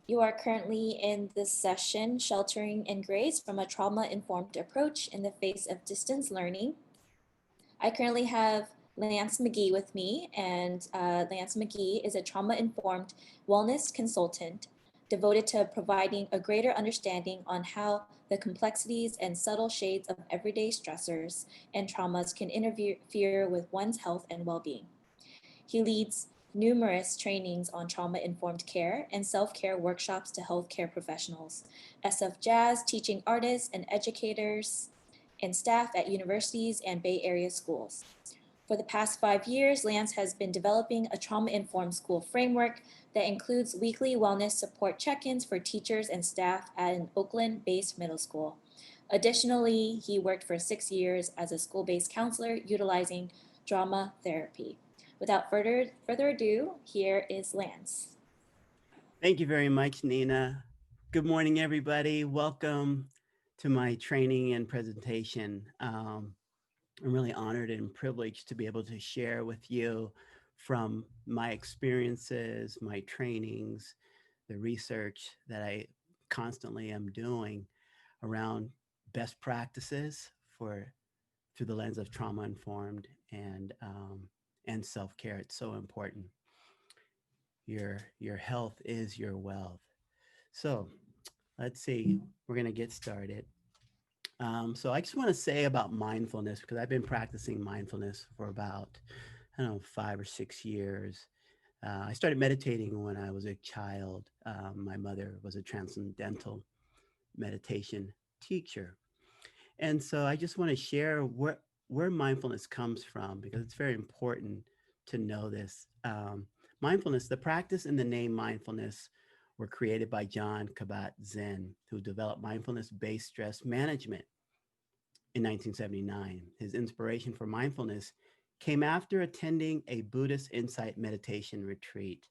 You are currently in this session, Sheltering in Grace from a Trauma-Informed Approach in the Face of Distance Learning. I currently have Lance McGee with me, and Lance McGee is a trauma-informed wellness consultant devoted to providing a greater understanding on how the complexities and subtle shades of everyday stressors and traumas can interfere with one's health and well-being. He leads numerous trainings on trauma-informed care and self-care workshops to healthcare professionals, SF Jazz teaching artists and educators and staff at universities and Bay Area schools. For the past 5 years, Lance has been developing a trauma-informed school framework that includes weekly wellness support check-ins for teachers and staff at an Oakland-based middle school. Additionally, he worked for 6 years as a school-based counselor utilizing drama therapy. Without further ado, here is Lance. Thank you very much, Nina. Good morning, everybody. Welcome to my training and presentation. I'm really honored and privileged to be able to share with you from my experiences, my trainings, the research that I constantly am doing around best practices for through the lens of trauma informed and self care. It's so important. Your health is your wealth. So let's see. We're gonna get started. So I just want to say about mindfulness because I've been practicing mindfulness for about I don't know 5 or 6 years. I started meditating when I was a child. My mother was a transcendental meditation teacher, and so I just want to share where mindfulness comes from because it's very important to know this. Mindfulness, the practice and the name mindfulness were created by John Kabat-Zinn, who developed mindfulness-based stress management in 1979. His inspiration for mindfulness came after attending a Buddhist insight meditation retreat.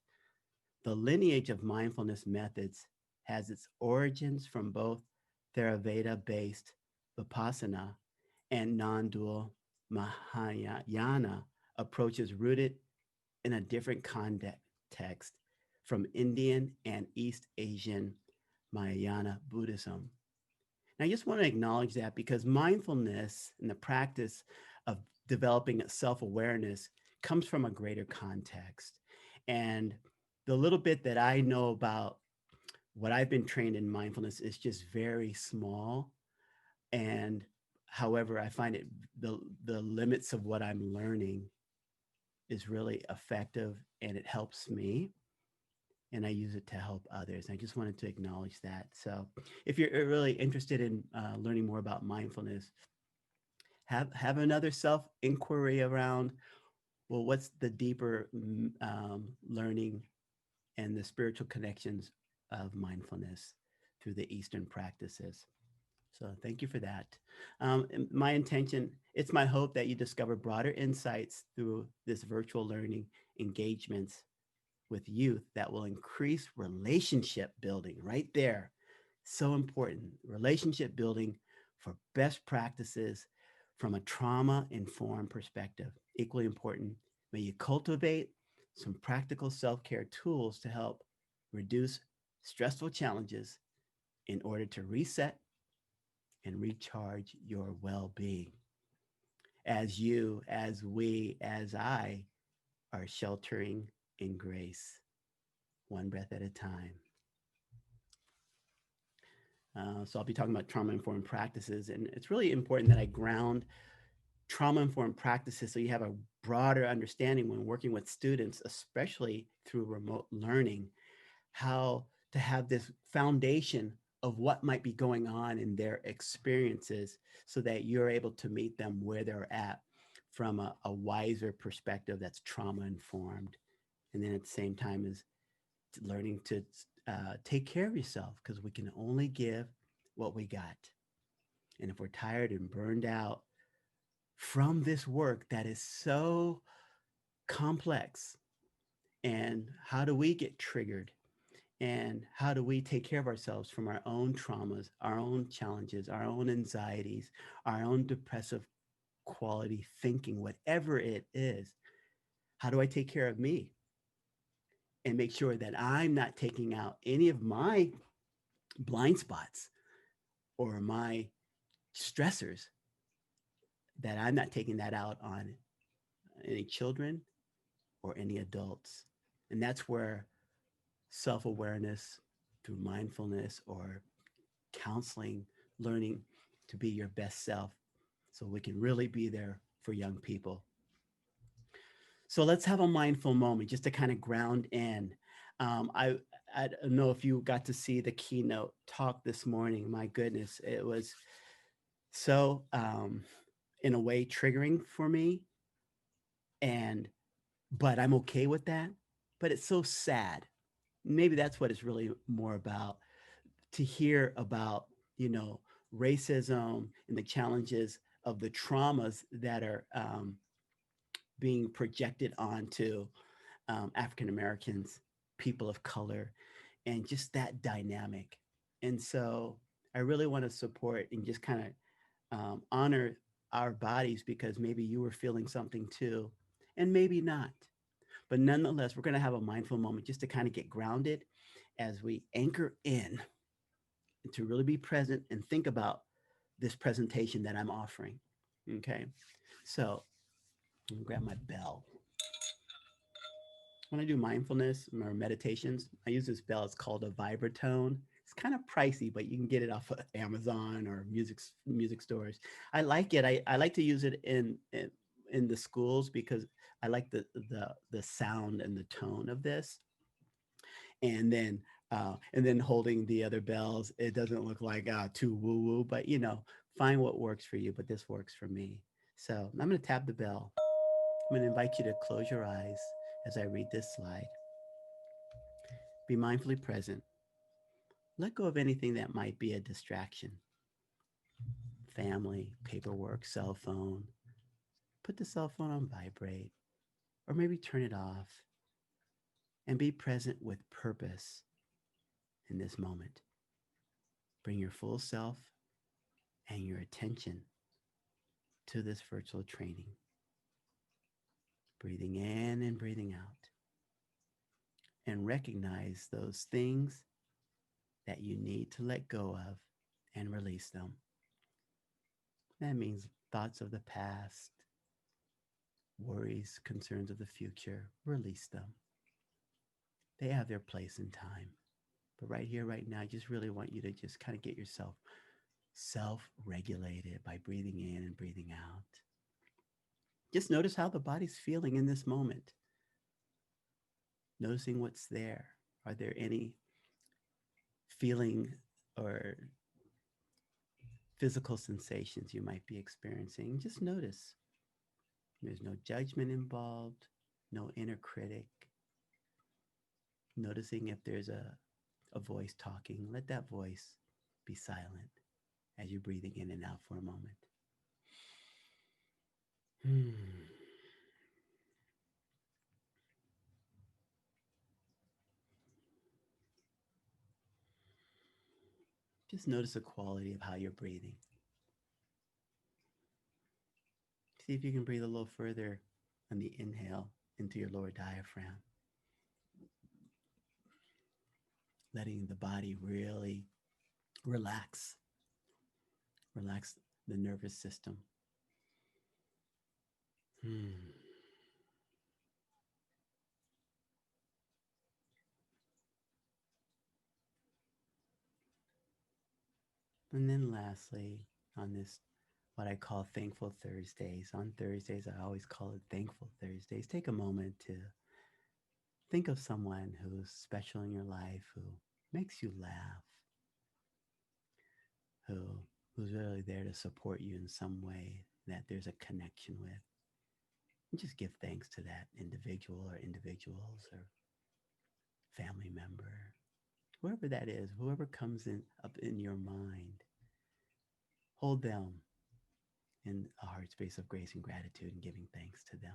The lineage of mindfulness methods has its origins from both Theravada based Vipassana and non dual Mahayana approaches rooted in a different context from Indian and East Asian Mahayana Buddhism. And I just want to acknowledge that because mindfulness and the practice of developing self awareness comes from a greater context. And the little bit that I know about what I've been trained in mindfulness is just very small. And however, I find it the limits of what I'm learning is really effective and it helps me and I use it to help others. I just wanted to acknowledge that. So, if you're really interested in learning more about mindfulness, have another self inquiry around. Well, what's the deeper learning and the spiritual connections of mindfulness through the Eastern practices? So, thank you for that. My intention, it's my hope that you discover broader insights through this virtual learning engagements with youth that will increase relationship building right there. So important. Relationship building for best practices from a trauma informed perspective. Equally important, may you cultivate some practical self care tools to help reduce stressful challenges in order to reset and recharge your well being. As you, as we, as I are sheltering in grace, one breath at a time. So I'll be talking about trauma informed practices, and it's really important that I ground trauma informed practices so you have a broader understanding when working with students, especially through remote learning, how to have this foundation of what might be going on in their experiences so that you're able to meet them where they're at from a wiser perspective that's trauma informed. And then at the same time is learning to take care of yourself because we can only give what we got. And if we're tired and burned out from this work that is so complex, and how do we get triggered? And how do we take care of ourselves from our own traumas, our own challenges, our own anxieties, our own depressive quality thinking, whatever it is? How do I take care of me? and make sure that I'm not taking out any of my blind spots or my stressors, that I'm not taking that out on any children or any adults. And that's where self awareness through mindfulness or counseling, learning to be your best self, so we can really be there for young people. So let's have a mindful moment just to kind of ground in. Um, I I don't know if you got to see the keynote talk this morning. My goodness, it was so in a way triggering for me, and but I'm okay with that. But it's so sad. Maybe that's what it's really more about, to hear about, you know, racism and the challenges of the traumas that are being projected onto African Americans, people of color, and just that dynamic. And so I really want to support and just kind of honor our bodies, because maybe you were feeling something too, and maybe not. But nonetheless, we're going to have a mindful moment just to kind of get grounded as we anchor in, to really be present and think about this presentation that I'm offering. Okay. So I'm gonna grab my bell. When I do mindfulness or meditations, I use this bell. It's called a vibratone. It's kind of pricey, but you can get it off of Amazon or music stores. I like it. I like to use it in the schools because I like the sound and the tone of this. And then holding the other bells, it doesn't look like too woo woo, but find what works for you. But this works for me. So I'm going to tap the bell. I'm going to invite you to close your eyes as I read this slide. Be mindfully present. Let go of anything that might be a distraction: family, paperwork, cell phone. Put the cell phone on vibrate, or maybe turn it off, and be present with purpose in this moment. Bring your full self and your attention to this virtual training, breathing in and breathing out, and recognize those things that you need to let go of and release them. That means thoughts of the past, worries, concerns of the future, release them. They have their place in time. But right here, right now, I just really want you to just kind of get yourself self regulated by breathing in and breathing out. Just notice how the body's feeling in this moment, noticing what's there. Are there any feeling or physical sensations you might be experiencing? Just notice. There's no judgment involved, no inner critic. Noticing if there's a voice talking, let that voice be silent as you're breathing in and out for a moment. Hmm. Just notice the quality of how you're breathing. See if you can breathe a little further on the inhale into your lower diaphragm, letting the body really relax, relax the nervous system. Hmm. And then lastly, on this, what I call Thankful Thursdays. On Thursdays, I always call it Thankful Thursdays. Take a moment to think of someone who's special in your life, who makes you laugh, who who's really there to support you in some way that there's a connection with. And just give thanks to that individual or individuals or family member, whoever that is, whoever comes in up in your mind. Hold them in a heart space of grace and gratitude and giving thanks to them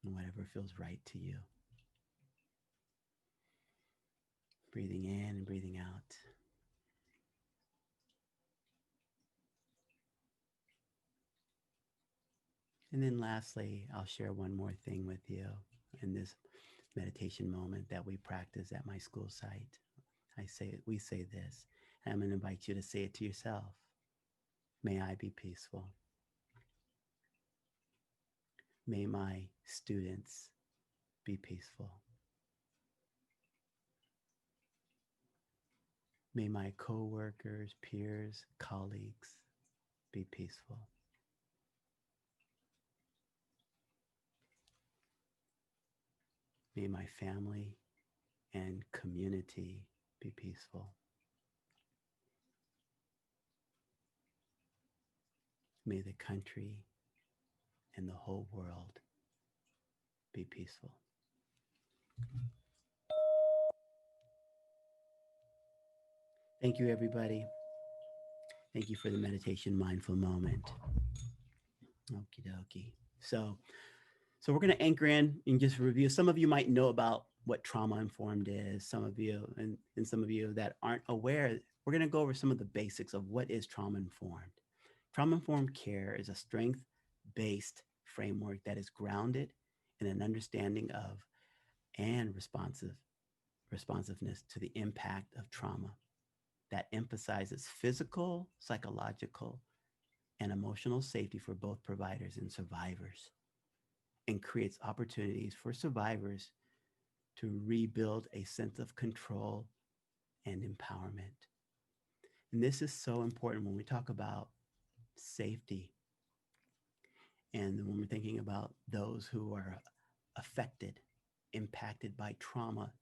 and whatever feels right to you. Breathing in and breathing out. And then lastly, I'll share one more thing with you in this meditation moment that we practice at my school site. We say this, and I'm going to invite you to say it to yourself. May I be peaceful. May my students be peaceful. May my coworkers, peers, colleagues be peaceful. May my family and community be peaceful. May the country and the whole world be peaceful. Thank you, everybody. Thank you for the meditation mindful moment. Okie dokie. So we're going to anchor in and just review. Some of you might know about what trauma informed is. Some of you, and some of you that aren't aware, we're going to go over some of the basics of what is trauma informed. Trauma informed care is a strength based framework that is grounded in an understanding of and responsiveness to the impact of trauma that emphasizes physical, psychological, and emotional safety for both providers and survivors, and creates opportunities for survivors to rebuild a sense of control and empowerment. And this is so important when we talk about safety and when we're thinking about those who are affected, impacted by trauma.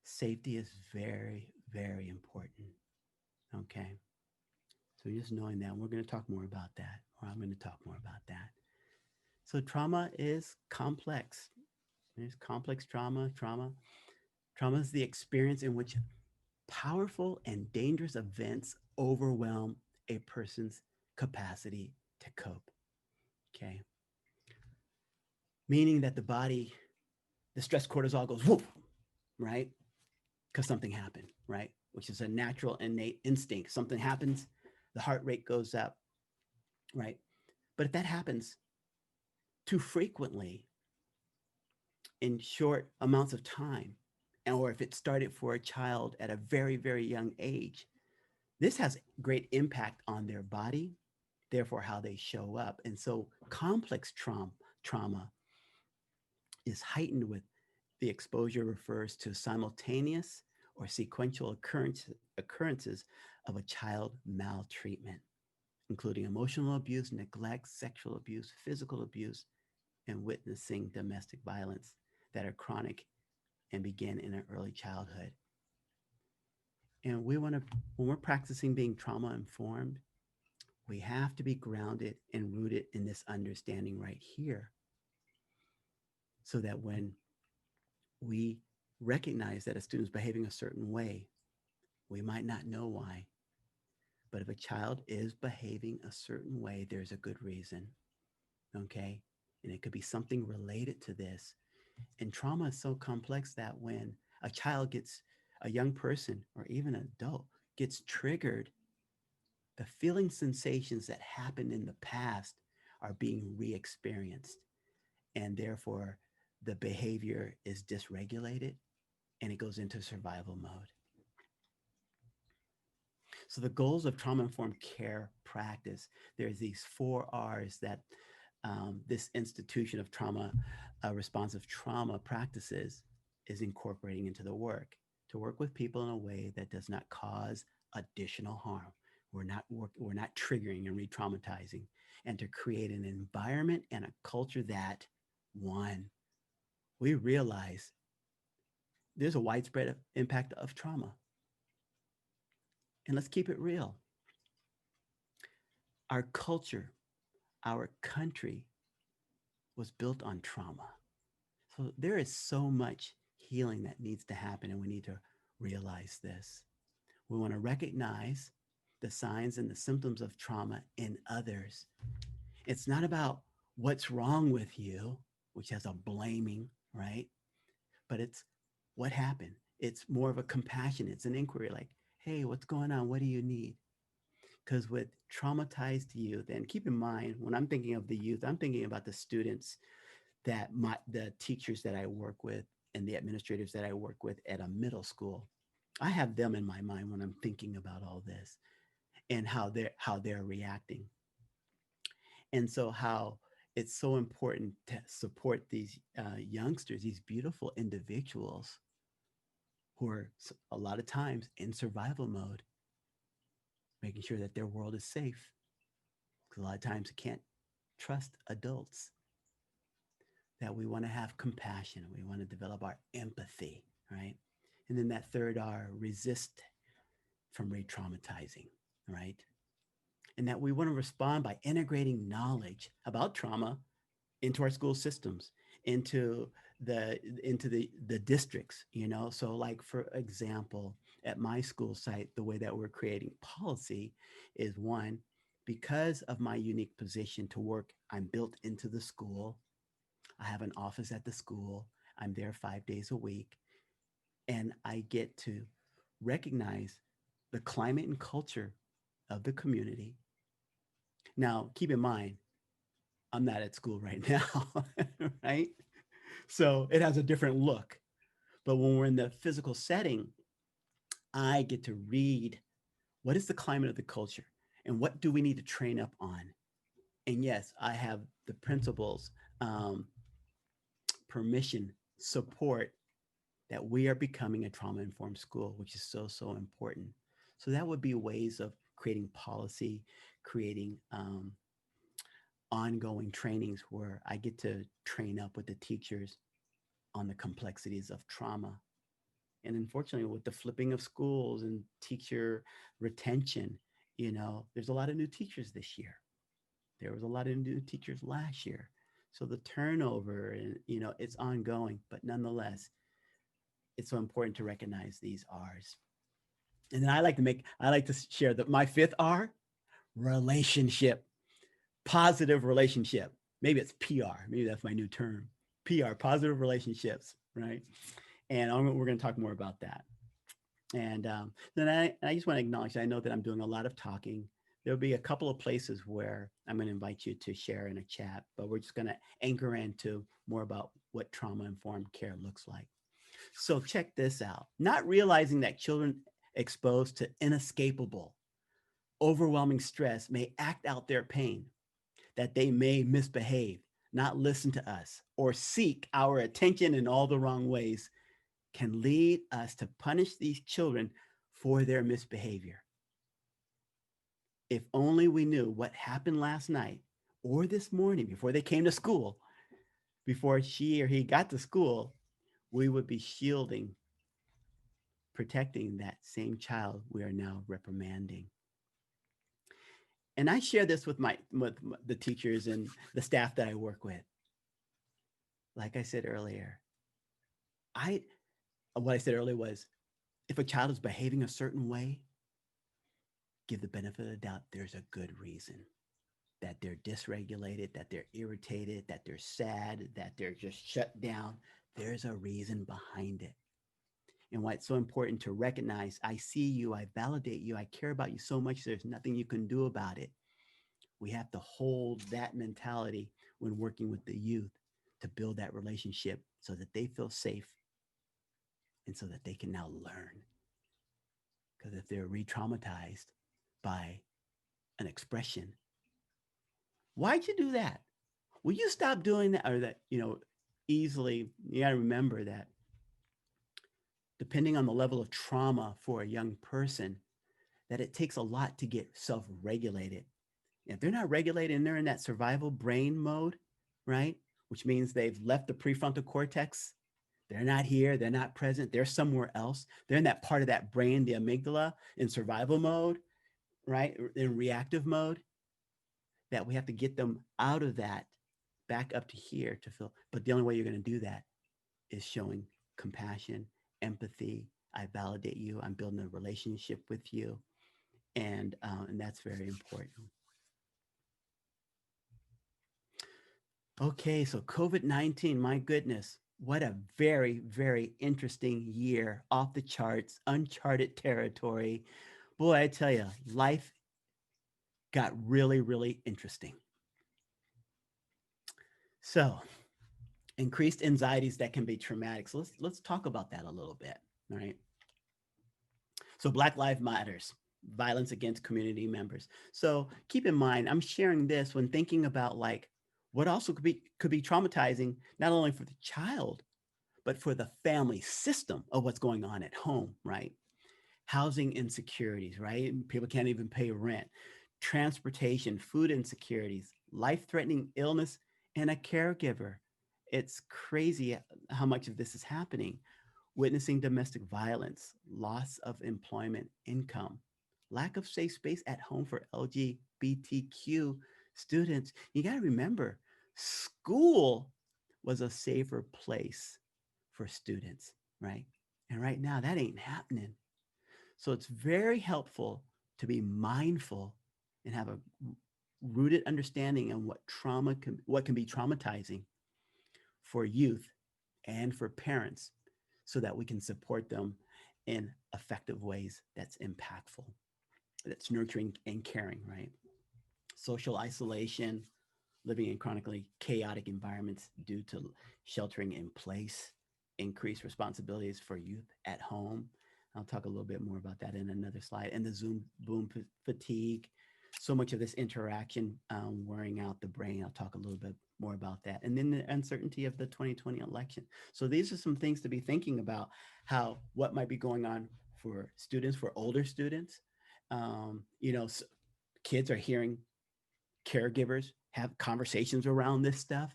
Safety is very, very important. Okay. So just knowing that, we're going to talk more about that, or I'm going to talk more about that. So trauma is complex. There's complex trauma. Trauma is the experience in which powerful and dangerous events overwhelm a person's capacity to cope. Okay. Meaning that the body, the stress cortisol goes whoop, right? Because something happened, right? Which is a natural innate instinct. Something happens, the heart rate goes up, right? But if that happens too frequently in short amounts of time, or if it started for a child at a very, very young age, this has great impact on their body, therefore how they show up. And so complex trauma is heightened with the exposure refers to simultaneous or sequential occurrences of a child maltreatment, including emotional abuse, neglect, sexual abuse, physical abuse, and witnessing domestic violence that are chronic and begin in an early childhood. And we want to, when we're practicing being trauma informed, we have to be grounded and rooted in this understanding right here so that when we recognize that a student's behaving a certain way, we might not know why. But if a child is behaving a certain way, there's a good reason. Okay. And it could be something related to this. And trauma is so complex that when a child gets, a young person or even an adult gets triggered, the feeling sensations that happened in the past are being re experienced. And therefore, the behavior is dysregulated and it goes into survival mode. So, the goals of trauma informed care practice, there's these four R's that this institution of trauma, responsive trauma practices is incorporating into the work to work with people in a way that does not cause additional harm. We're not triggering and re-traumatizing, and to create an environment and a culture that one we realize there's a widespread impact of trauma. And let's keep it real. Our culture, our country was built on trauma. So there is so much healing that needs to happen, and we need to realize this. We want to recognize the signs and the symptoms of trauma in others. It's not about what's wrong with you, which has a blaming, right? But it's what happened. It's more of a compassion. It's an inquiry like, hey, what's going on? What do you need? Because with traumatized youth, and keep in mind, when I'm thinking of the youth, I'm thinking about the students the teachers that I work with and the administrators that I work with at a middle school, I have them in my mind when I'm thinking about all this and how they're reacting. And so how it's so important to support these youngsters, these beautiful individuals who are a lot of times in survival mode, making sure that their world is safe. Because a lot of times they can't trust adults, that we want to have compassion. We want to develop our empathy, right? And then that third R, resist from re traumatizing, right? And that we want to respond by integrating knowledge about trauma into our school systems, into the districts, so like for example, at my school site, the way that we're creating policy is one, because of my unique position to work, I'm built into the school. I have an office at the school. I'm there 5 days a week, and I get to recognize the climate and culture of the community. Now keep in mind, I'm not at school right now, right? So it has a different look. But when we're in the physical setting, I get to read what is the climate of the culture and what do we need to train up on. And yes, I have the principals, permission, support that we are becoming a trauma informed school, which is so, so important. So that would be ways of creating policy, creating ongoing trainings where I get to train up with the teachers on the complexities of trauma. And unfortunately, with the flipping of schools and teacher retention, there's a lot of new teachers this year. There was a lot of new teachers last year. So the turnover, and it's ongoing, but nonetheless, it's so important to recognize these R's. And then I like to share that my fifth R, relationship, positive relationship. Maybe it's PR. Maybe that's my new term. PR, positive relationships, right? And we're going to talk more about that. And then I just want to acknowledge, I know that I'm doing a lot of talking. There'll be a couple of places where I'm going to invite you to share in a chat, but we're just going to anchor into more about what trauma informed care looks like. So check this out. Not realizing that children exposed to inescapable, overwhelming stress may act out their pain, that they may misbehave, not listen to us, or seek our attention in all the wrong ways, can lead us to punish these children for their misbehavior. If only we knew what happened last night or this morning before they came to school, before she or he got to school, we would be shielding, protecting that same child we are now reprimanding. And I share this with the teachers and the staff that I work with. Like I said earlier, I what I said earlier was, if a child is behaving a certain way, give the benefit of the doubt. There's a good reason that they're dysregulated, that they're irritated, that they're sad, that they're just shut down. There's a reason behind it. And why it's so important to recognize, I see you, I validate you, I care about you so much, there's nothing you can do about it. We have to hold that mentality when working with the youth to build that relationship so that they feel safe and so that they can now learn. Because if they're re traumatized by an expression, why'd you do that? Will you stop doing that? Or that, easily, you got to remember that depending on the level of trauma for a young person, that it takes a lot to get self regulated. If they're not regulated and they're in that survival brain mode, right? Which means they've left the prefrontal cortex. They're not here. They're not present. They're somewhere else. They're in that part of that brain, the amygdala, in survival mode, right? In reactive mode, that we have to get them out of that back up to here to feel. But the only way you're going to do that is showing compassion, empathy. I validate you. I'm building a relationship with you. And that's very important. Okay, so COVID-19, my goodness, what a very, very interesting year. Off the charts, uncharted territory. Boy, I tell you, life got really, really interesting. So increased anxieties that can be traumatic. So let's talk about that a little bit. All right. So Black Lives Matters, violence against community members. So keep in mind, I'm sharing this when thinking about like what also could be traumatizing, not only for the child, but for the family system of what's going on at home, right? Housing insecurities, right? People can't even pay rent, transportation, food insecurities, life threatening illness, and a caregiver. It's crazy how much of this is happening. Witnessing domestic violence, loss of employment, income, lack of safe space at home for LGBTQ students. You got to remember, school was a safer place for students, right? And right now, that ain't happening. So it's very helpful to be mindful and have a rooted understanding on what can be traumatizing for youth and for parents so that we can support them in effective ways that's impactful, that's nurturing and caring, right? Social isolation, living in chronically chaotic environments due to sheltering in place, increased responsibilities for youth at home. I'll talk a little bit more about that in another slide. And the Zoom boom fatigue, so much of this interaction wearing out the brain. I'll talk a little bit more about that. And then the uncertainty of the 2020 election. So these are some things to be thinking about how what might be going on for students, for older students. You know, kids are hearing caregivers have conversations around this stuff.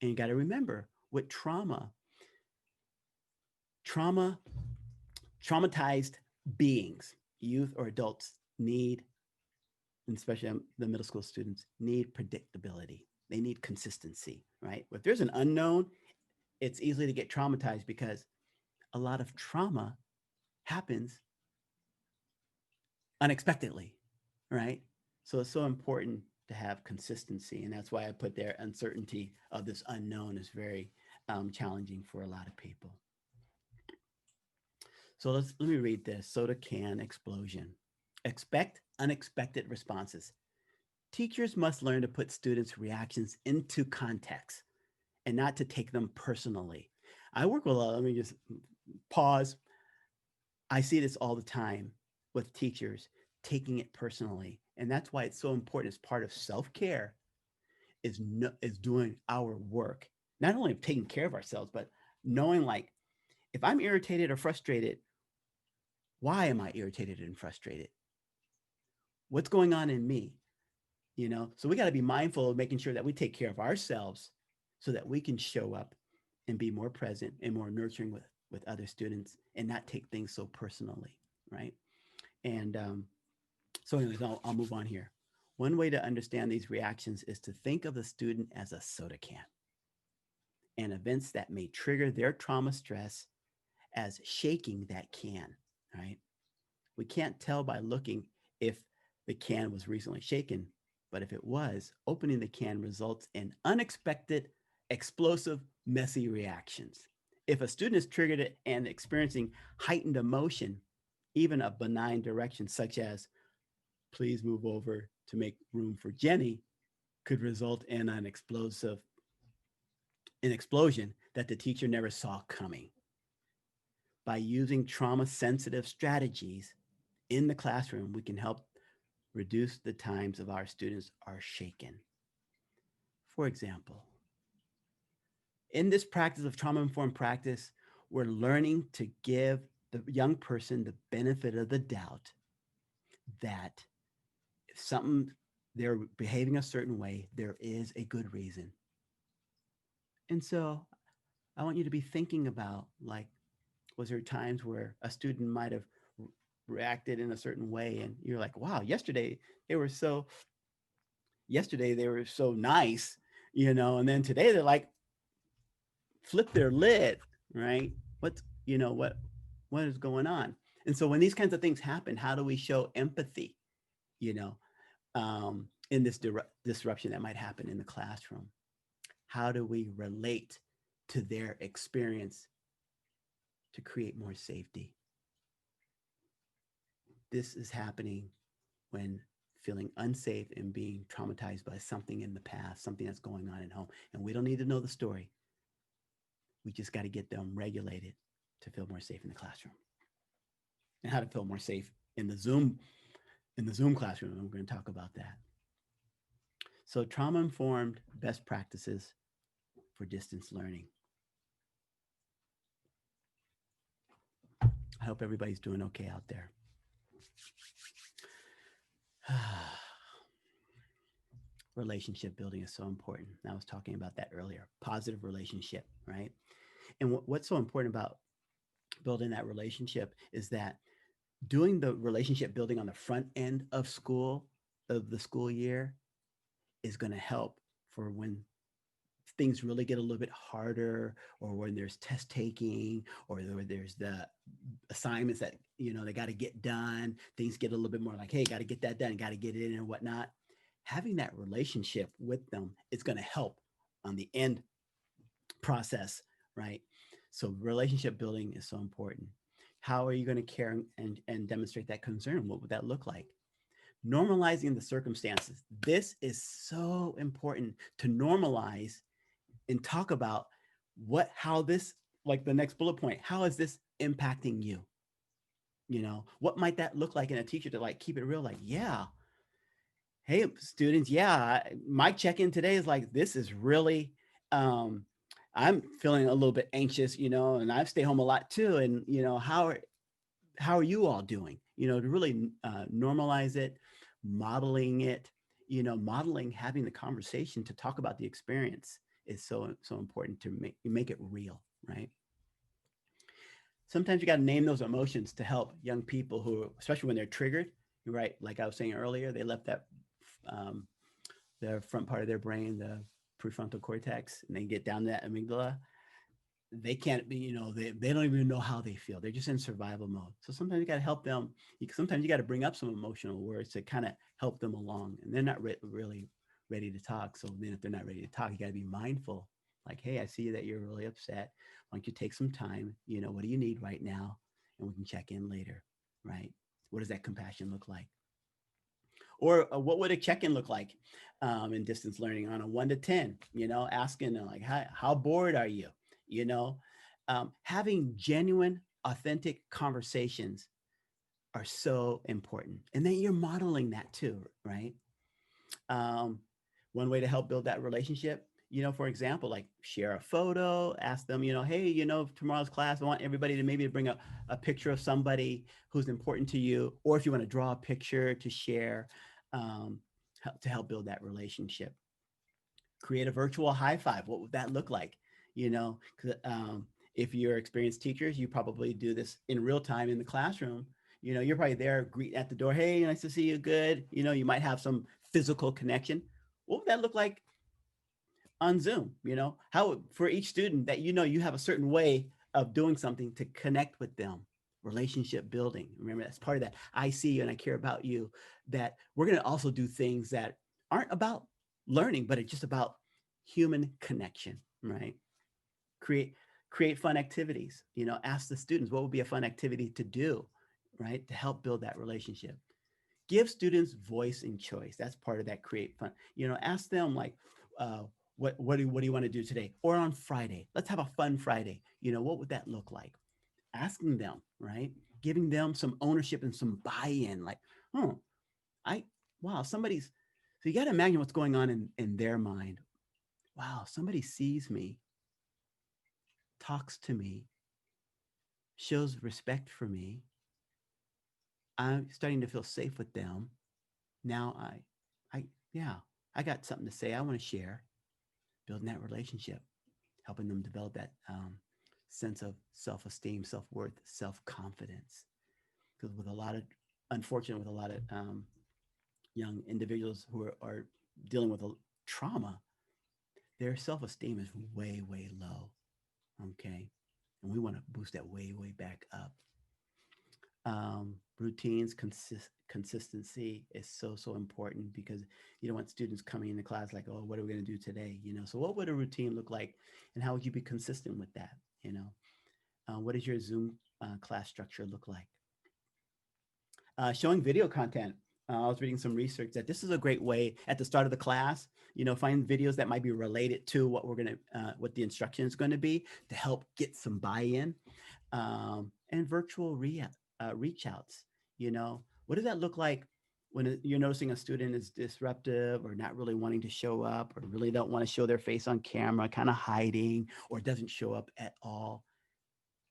And you got to remember with trauma, traumatized beings, youth or adults need, and especially the middle school students, need predictability. They need consistency, right? If there's an unknown, it's easy to get traumatized because a lot of trauma happens unexpectedly, right? So it's so important to have consistency. And that's why I put there uncertainty of this unknown is very challenging for a lot of people. So let me read this. Soda can explosion. Expect unexpected responses. Teachers must learn to put students' reactions into context and not to take them personally. I work with a lot, let me just pause. I see this all the time with teachers taking it personally. And that's why it's so important as part of self-care is is doing our work. Not only of taking care of ourselves, but knowing like if I'm irritated or frustrated, why am I irritated and frustrated? What's going on in me? You know, so we got to be mindful of making sure that we take care of ourselves so that we can show up and be more present and more nurturing with other students and not take things so personally, right? And so, anyways, I'll move on here. One way to understand these reactions is to think of the student as a soda can and events that may trigger their trauma stress as shaking that can, right? We can't tell by looking if the can was recently shaken, but if it was, opening the can results in unexpected, explosive, messy reactions. If a student is triggered and experiencing heightened emotion, even a benign direction such as please move over to make room for Jenny could result in an explosion that the teacher never saw coming. By using trauma sensitive strategies in the classroom, we can help reduce the times of our students are shaken. For example, in this practice of trauma informed practice, we're learning to give the young person the benefit of the doubt that if something they're behaving a certain way, there is a good reason. And so I want you to be thinking about like, was there times where a student might have reacted in a certain way and you're like, wow, they were so yesterday they were so nice, you know, and then today they're like flip their lid, right? What's what is going on? And so when these kinds of things happen, how do we show empathy, you know, in this disruption that might happen in the classroom? How do we relate to their experience to create more safety? This is happening when feeling unsafe and being traumatized by something in the past, something that's going on at home. And we don't need to know the story. We just got to get them regulated to feel more safe in the classroom, and how to feel more safe in the Zoom classroom. And we're going to talk about that. So, trauma informed best practices for distance learning. I hope everybody's doing okay out there. Relationship building is so important. I was talking about that earlier. Positive relationship, right? And what's so important about building that relationship is that doing the relationship building on the front end of the school year is going to help for when things really get a little bit harder, or when there's test taking, or there's the assignments that they got to get done. Things get a little bit more like, hey, got to get that done, got to get it in and whatnot. Having that relationship with them is going to help on the end process, right? So relationship building is so important. How are you going to care and demonstrate that concern? What would that look like? Normalizing the circumstances. This is so important to normalize and talk about how this, like the next bullet point, how is this impacting you? What might that look like in a teacher to like keep it real? Like, yeah, hey students, yeah, my check-in today is like, this is really, um, I'm feeling a little bit anxious, and I stay home a lot too. And how are you all doing? To really normalize it, modeling it, modeling, having the conversation to talk about the experience is so important to make it real, right? Sometimes you got to name those emotions to help young people who, especially when they're triggered, right? Like I was saying earlier, they left that um, the front part of their brain, the prefrontal cortex, and they get down to that amygdala. They can't be, they don't even know how they feel. They're just in survival mode. So sometimes you got to help them. Sometimes you got to bring up some emotional words to kind of help them along. And they're not really ready to talk. So then if they're not ready to talk, you got to be mindful. Like, hey, I see that you're really upset. Why don't you take some time? What do you need right now? And we can check in later, right? What does that compassion look like? Or what would a check-in look like in distance learning on a 1 to 10? Asking like, how bored are you? Having genuine, authentic conversations are so important, and then you're modeling that too, right? um, One way to help build that relationship, for example, like share a photo, ask them, hey, tomorrow's class, I want everybody to maybe bring a picture of somebody who's important to you, or if you want to draw a picture to share, um, to help build that relationship. Create a virtual high five. What would that look like? You know, if you're experienced teachers, you probably do this in real time in the classroom. You're probably there, greet at the door. Hey, nice to see you. Good. You might have some physical connection. What would that look like on Zoom? How for each student that you have a certain way of doing something to connect with them. Relationship building. Remember, that's part of that. I see you and I care about you. That we're going to also do things that aren't about learning, but it's just about human connection, right? Create create fun activities. Ask the students what would be a fun activity to do, right? To help build that relationship. Give students voice and choice. That's part of that create fun. Ask them like, uh, what do you want to do today, or on Friday? Let's have a fun Friday. What would that look like? Asking them, right? Giving them some ownership and some buy-in. Like, oh, I wow, somebody's. So you got to imagine what's going on in their mind. Wow, somebody sees me, talks to me, shows respect for me. I'm starting to feel safe with them. Now yeah, I got something to say. I want to share. Building that relationship, helping them develop that sense of self-esteem, self-worth, self-confidence. Because unfortunately, with a lot of young individuals who are dealing with a trauma, their self-esteem is way, way low. Okay. And we want to boost that way, way back up. Routines, consistency is so important, because you don't want students coming into class like, oh, what are we going to do today? So what would a routine look like, and how would you be consistent with that? What does your Zoom class structure look like? Showing video content. I was reading some research that this is a great way at the start of the class, find videos that might be related to what we're going to, what the instruction is going to be to help get some buy-in, and virtual reach outs. What does that look like when you're noticing a student is disruptive or not really wanting to show up or really don't want to show their face on camera, kind of hiding or doesn't show up at all?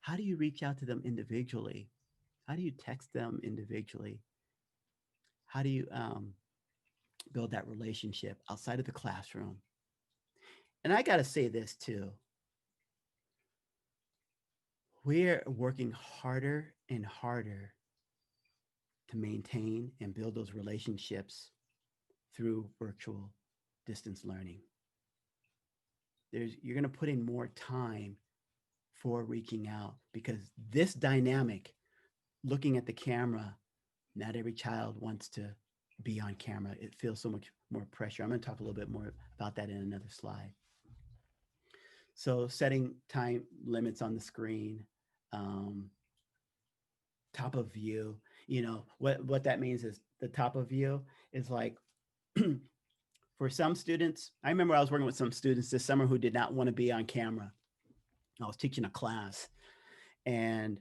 How do you reach out to them individually? How do you text them individually? How do you build that relationship outside of the classroom? And I got to say this too, we're working harder and harder to maintain and build those relationships through virtual distance learning. You're going to put in more time for reaching out because this dynamic, looking at the camera, not every child wants to be on camera. It feels so much more pressure. I'm going to talk a little bit more about that in another slide. So setting time limits on the screen, um, top of view. What that means is the top of view is like for some students. I remember I was working with some students this summer who did not want to be on camera. I was teaching a class, and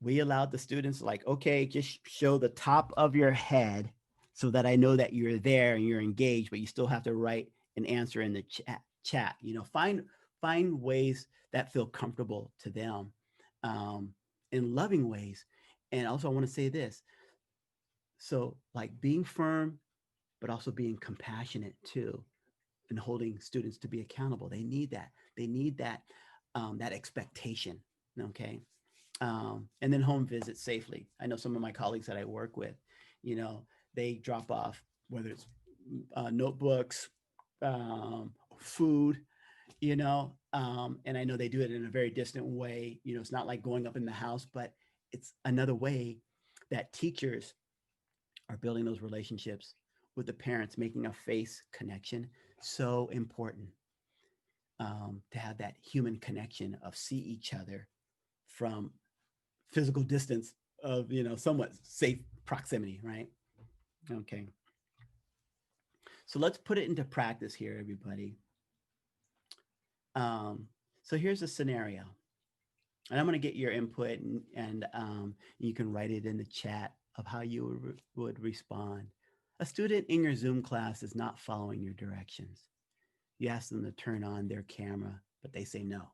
we allowed the students like, okay, just show the top of your head so that I know that you're there and you're engaged, but you still have to write an answer in the chat. Find ways that feel comfortable to them, um, in loving ways. And also, I want to say this. So, like being firm, but also being compassionate too, and holding students to be accountable. They need that. They need that expectation. Okay. And then home visit safely. I know some of my colleagues that I work with, you know, they drop off whether it's notebooks, food, and I know they do it in a very distant way. It's not like going up in the house, but it's another way that teachers are building those relationships with the parents, making a face connection. So important, to have that human connection of see each other from physical distance of somewhat safe proximity, right? Okay, so let's put it into practice here, everybody. um, so here's a scenario, and I'm going to get your input, and you can write it in the chat of how you would respond. A student in your Zoom class is not following your directions. You ask them to turn on their camera, but they say no.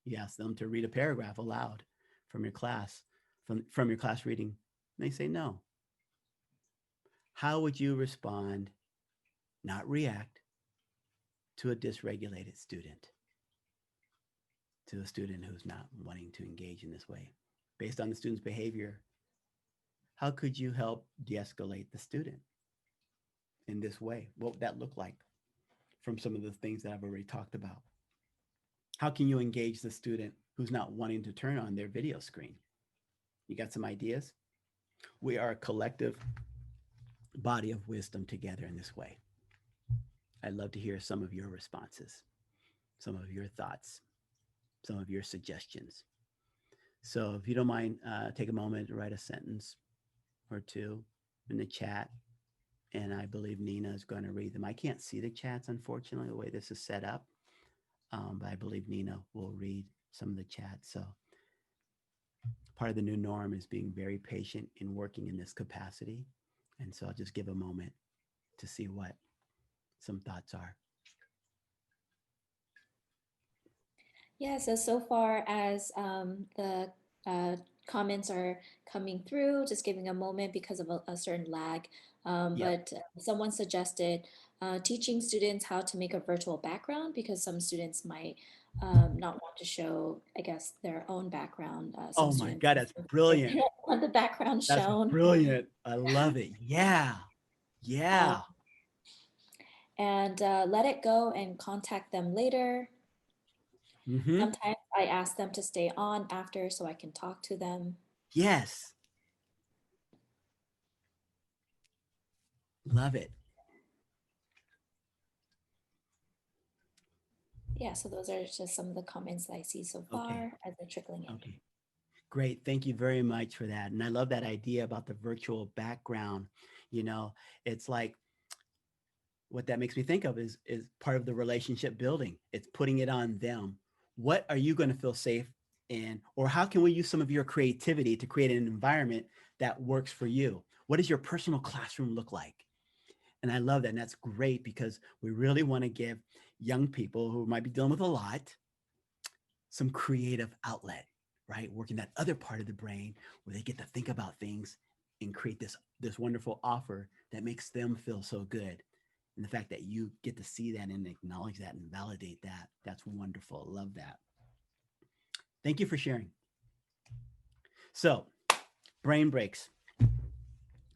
You ask them to read a paragraph aloud from your class, from your class reading, and they say no. How would you respond, not react, to a dysregulated student, to a student who's not wanting to engage in this way? Based on the student's behavior, how could you help de escalate the student in this way? What would that look like from some of the things that I've already talked about? How can you engage the student who's not wanting to turn on their video screen? You got some ideas? We are a collective body of wisdom together in this way. I'd love to hear some of your responses, some of your thoughts, some of your suggestions. So if you don't mind, take a moment to write a sentence or two in the chat. And I believe Nina is going to read them. I can't see the chats, unfortunately, the way this is set up. But I believe Nina will read some of the chats. So part of the new norm is being very patient in working in this capacity. And so I'll just give a moment to see what some thoughts are. Yeah, so far as the comments are coming through, just giving a moment because of a certain lag. Yep. But someone suggested teaching students how to make a virtual background because some students might not want to show, I guess, their own background. Some Oh my students God, that's they brilliant. don't want the background That's shown. brilliant. I love it. Yeah. Um, Yeah. and let it go and contact them later. Mm-hmm. Sometimes I ask them to stay on after so I can talk to them. Yes. Love it. Yeah, so those are just some of the comments that I see so Okay. far as they're trickling in. Okay. Great. Thank you very much for that. And I love that idea about the virtual background. You know, it's like what that makes me think of is part of the relationship building. It's putting it on them. What are you going to feel safe in? Or how can we use some of your creativity to create an environment that works for you? What does your personal classroom look like? And I love that. And that's great because we really want to give young people who might be dealing with a lot some creative outlet, right? Working that other part of the brain where they get to think about things and create this wonderful offer that makes them feel so good. And the fact that you get to see that and acknowledge that and validate that, that's wonderful. Love that. Thank you for sharing. So, brain breaks.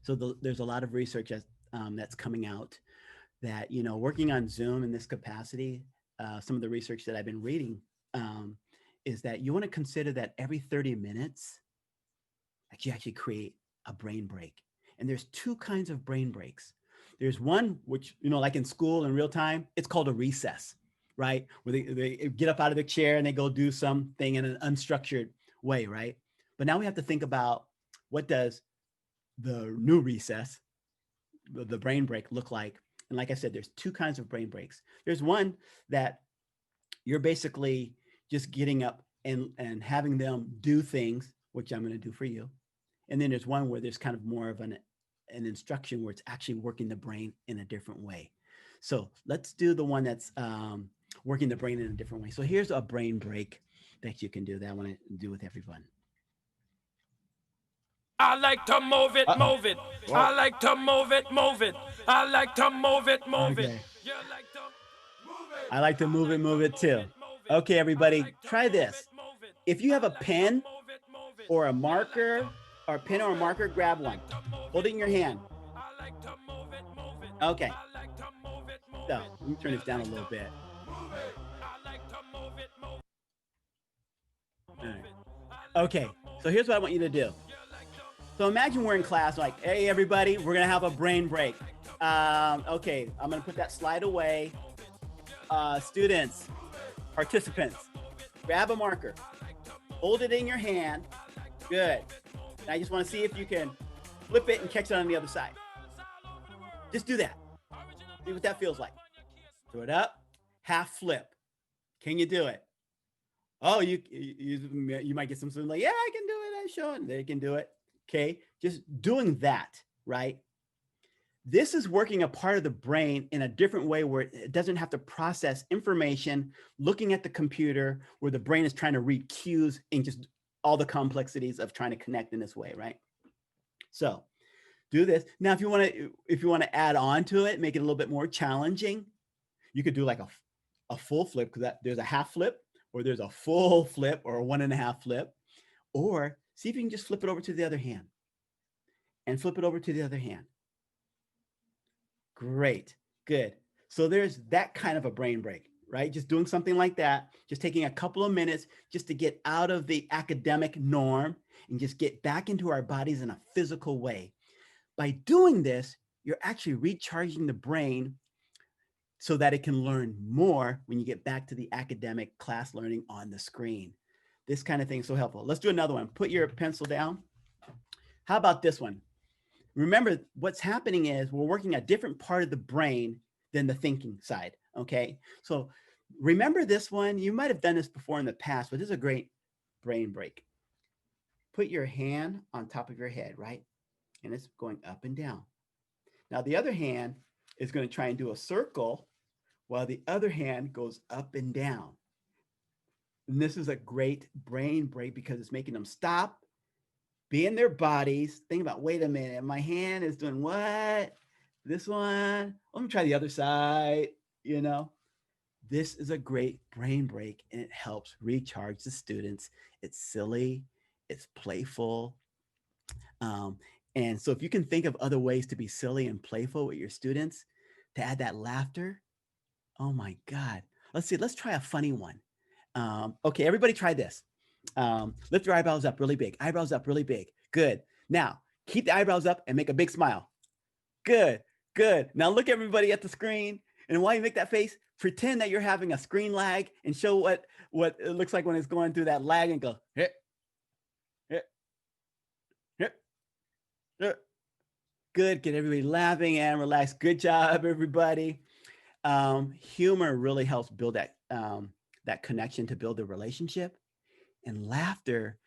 So there's a lot of research that's coming out that working on Zoom in this capacity, some of the research that I've been reading um, is that you want to consider that every 30 minutes, like you actually create a brain break. And there's two kinds of brain breaks. There's one which, like in school in real time, it's called a recess, right? Where they get up out of their chair and they go do something in an unstructured way, right? But now we have to think about what does the new recess, the brain break look like? And like I said, there's two kinds of brain breaks. There's one that you're basically just getting up and having them do things, which I'm going to do for you. And then there's one where there's kind of more of an instruction where it's actually working the brain in a different way. So let's do the one that's working the brain in a different way. So here's a brain break that you can do that I want to do with everyone. I like to move it, move it. Whoa. I like to move it, move it. I like to move it, move it. Okay. You like to move it. I like to I like to move it move too. it, move it. Okay, I everybody, like to try move it, this. move it. If you have I a like to pen move it, move it. or a You like to marker or a pen or a move it. marker, I grab one. like to move Hold it, it in your move it. hand. I like to move it, move it. Okay. I like to move it, move So it. let me turn You this down a like little to bit. move it. I like to move it, move it. All right. Move it. I like to Okay. move So it, here's what I want move you to it. do. You like to So imagine we're in class, like, hey, everybody, we're going to have a brain break. Okay, I'm going to put that slide away. Students, participants, grab a marker, hold it in your hand. Good. And I just want to see if you can flip it and catch it on the other side. Just do that. See what that feels like. Throw it up, half flip. Can you do it? Oh, you might get some like, yeah, I can do it. I'm showing they can do it. Okay, just doing that, right? This is working a part of the brain in a different way where it doesn't have to process information, looking at the computer, where the brain is trying to read cues and just all the complexities of trying to connect in this way, right? So do this. Now, if you want to add on to it, make it a little bit more challenging, you could do like a full flip because there's a half flip or there's a full flip or a 1.5 flip, or see if you can just flip it over to the other hand and flip it over to the other hand. Great. Good. So there's that kind of a brain break, right? Just doing something like that, just taking a couple of minutes just to get out of the academic norm and just get back into our bodies in a physical way. By doing this, you're actually recharging the brain so that it can learn more when you get back to the academic class learning on the screen. This kind of thing is so helpful. Let's do another one. Put your pencil down. How about this one? Remember, what's happening is we're working a different part of the brain than the thinking side, okay? So remember this one. You might have done this before in the past, but this is a great brain break. Put your hand on top of your head, right? And it's going up and down. Now, the other hand is going to try and do a circle while the other hand goes up and down. And this is a great brain break because it's making them stop, be in their bodies, think about, wait a minute, my hand is doing what? This one, let me try the other side, you know? This is a great brain break and it helps recharge the students. It's silly, it's playful. Um, and so if you can think of other ways to be silly and playful with your students, to add that laughter, oh my God. Let's see, let's try a funny one. Okay, everybody try this. Lift your eyebrows up really big. Eyebrows up really big. Good. Now, keep the eyebrows up and make a big smile. Good, good. Now look everybody at the screen. And while you make that face, pretend that you're having a screen lag and show what it looks like when it's going through that lag and go, hey, Good. Get everybody laughing and relaxed. Good job, everybody. Humor really helps build that connection to build a relationship, and laughter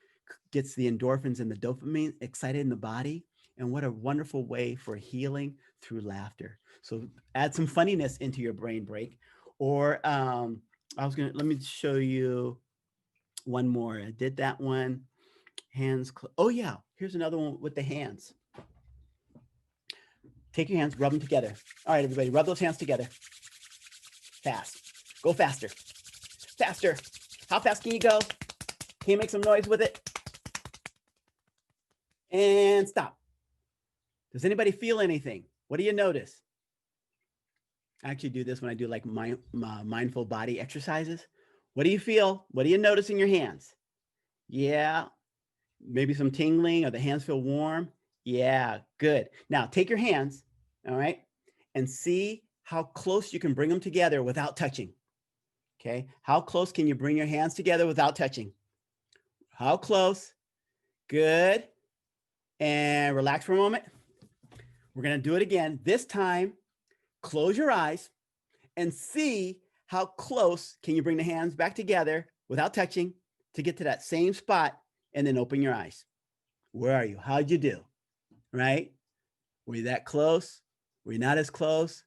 gets the endorphins and the dopamine excited in the body. And what a wonderful way for healing through laughter. So add some funniness into your brain break. Or let me show you one more. I did that one. Hands. Oh, yeah. Here's another one with the hands. Take your hands, rub them together. All right, everybody, rub those hands together. Fast. Go faster. Faster. How fast can you go? Can you make some noise with it? And stop. Does anybody feel anything? What do you notice? I actually do this when I do like my mindful body exercises. What do you feel? What do you notice in your hands? Yeah, maybe some tingling or the hands feel warm. Yeah, good. Now take your hands, all right, and see how close you can bring them together without touching. Okay, how close can you bring your hands together without touching? How close? Good. And relax for a moment. We're going to do it again. This time, close your eyes and see how close can you bring the hands back together without touching to get to that same spot, and then open your eyes. Where are you? How'd you do? Right? Were you that close? Were you not as close?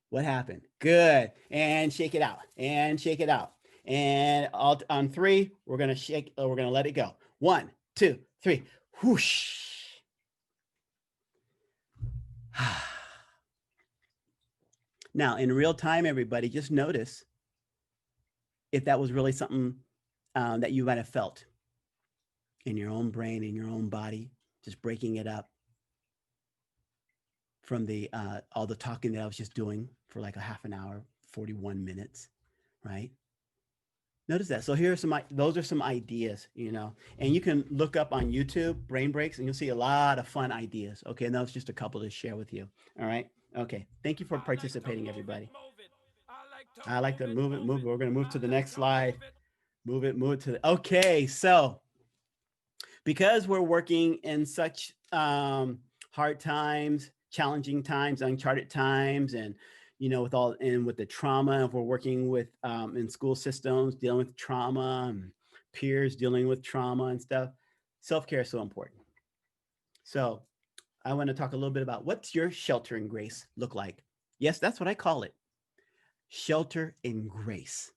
What happened? Good. And shake it out. And shake it out. And on three, we're going to shake, we're going to let it go. 1, 2, 3. Whoosh. Now, in real time, everybody, just notice if that was really something that you might have felt in your own brain, in your own body, just breaking it up from the all the talking that I was just doing for like a half an hour, 41 minutes, right? Notice that. So here are those are some ideas, and you can look up on YouTube brain breaks and you'll see a lot of fun ideas. Okay. And that was just a couple to share with you. All right. Okay. Thank you for participating, everybody. I like to move it, move it. We're going to move to the next slide. Move it to the, okay. So because we're working in such hard times, challenging times, uncharted times, and with the trauma, if we're working with in school systems dealing with trauma and peers dealing with trauma and stuff, self-care is so important. So I want to talk a little bit about what's your shelter and grace look like. Yes, that's what I call it. Shelter in grace.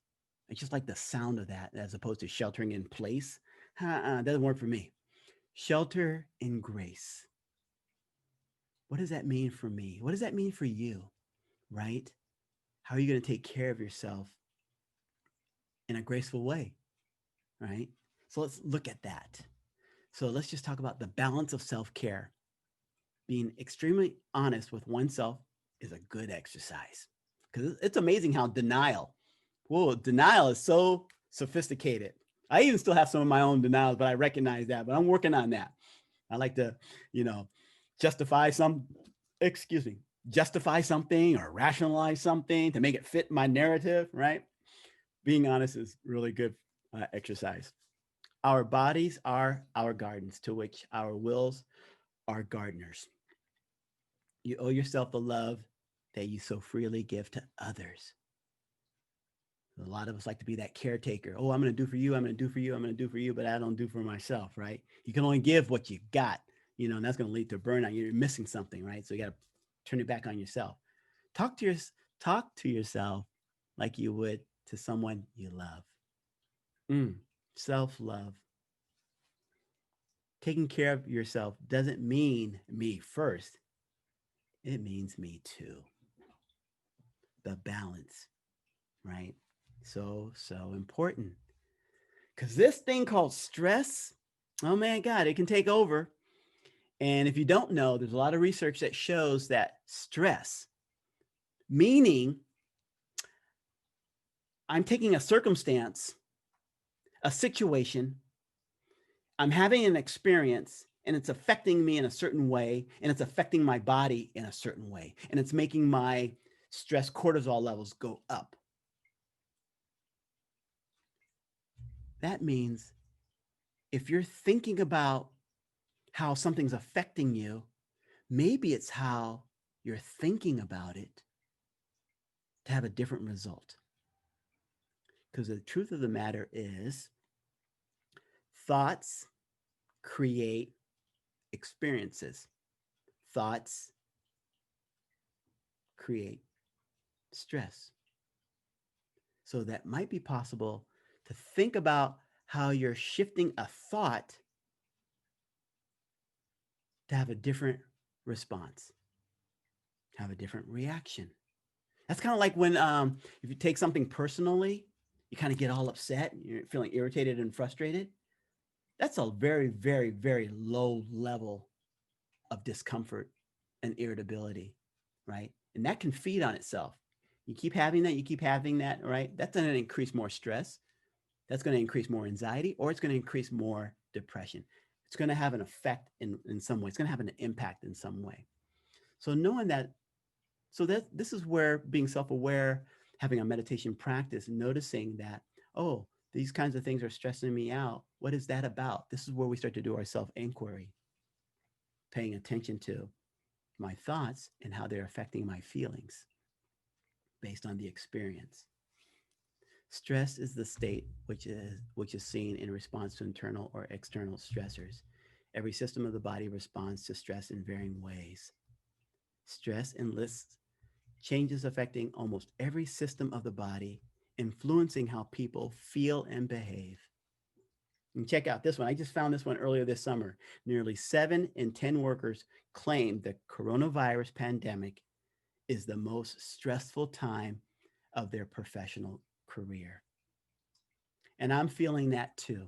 I just like the sound of that as opposed to sheltering in place. Doesn't work for me. Shelter in grace. What does that mean for me? What does that mean for you? Right? How are you going to take care of yourself in a graceful way? Right? So let's look at that. So let's just talk about the balance of self-care. Being extremely honest with oneself is a good exercise, because it's amazing how denial is so sophisticated. I even still have some of my own denials, but I recognize that, but I'm working on that. I like to, justify something or rationalize something to make it fit my narrative, right? Being honest is really good exercise. Our bodies are our gardens, to which our wills are gardeners. You owe yourself the love that you so freely give to others. A lot of us like to be that caretaker. Oh, I'm going to do for you. I'm going to do for you. I'm going to do for you, but I don't do for myself, right? You can only give what you got, and that's going to lead to burnout. You're missing something, right? So you got to turn it back on yourself. Talk to yourself like you would to someone you love. Self-love. Taking care of yourself doesn't mean me first. It means me too. The balance, right? So important. Because this thing called stress, oh man, God, it can take over. And if you don't know, there's a lot of research that shows that stress, meaning I'm taking a circumstance, a situation, I'm having an experience, and it's affecting me in a certain way, and it's affecting my body in a certain way, and it's making my stress cortisol levels go up. That means if you're thinking about how something's affecting you, Maybe it's how you're thinking about it to have a different result. Because the truth of the matter is, thoughts create experiences, thoughts create stress. So that might be possible to think about how you're shifting a thought to have a different response, have a different reaction. That's kind of like when if you take something personally, you kind of get all upset, you're feeling irritated and frustrated. That's a very, very, very low level of discomfort and irritability, right? And that can feed on itself. You keep having that, you keep having that, right? That's going to increase more stress. That's going to increase more anxiety, or it's going to increase more depression. It's going to have an effect in some way. It's going to have an impact in some way. So knowing that, so that this is where being self-aware, having a meditation practice, noticing that, oh, these kinds of things are stressing me out. What is that about? This is where we start to do our self-inquiry, paying attention to my thoughts and how they're affecting my feelings based on the experience. Stress is the state which is seen in response to internal or external stressors. Every system of the body responds to stress in varying ways. Stress enlists changes affecting almost every system of the body, influencing how people feel and behave. And check out this one. I just found this one earlier this summer. Nearly 7 in 10 workers claim the coronavirus pandemic is the most stressful time of their professional career. And I'm feeling that too.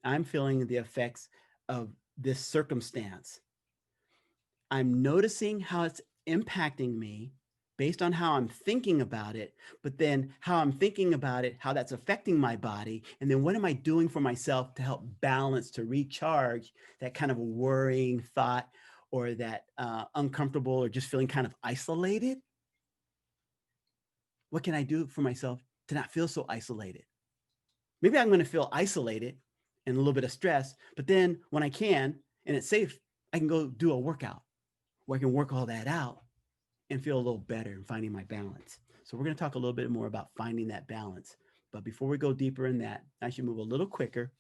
I'm feeling the effects of this circumstance. I'm noticing how it's impacting me based on how I'm thinking about it, but then how I'm thinking about it, how that's affecting my body. And then what am I doing for myself to help balance, to recharge that kind of worrying thought or that uncomfortable or just feeling kind of isolated? What can I do for myself to not feel so isolated? Maybe I'm going to feel isolated and a little bit of stress, but then when I can and it's safe, I can go do a workout where I can work all that out and feel a little better and finding my balance. So we're going to talk a little bit more about finding that balance. But before we go deeper in that, I should move a little quicker,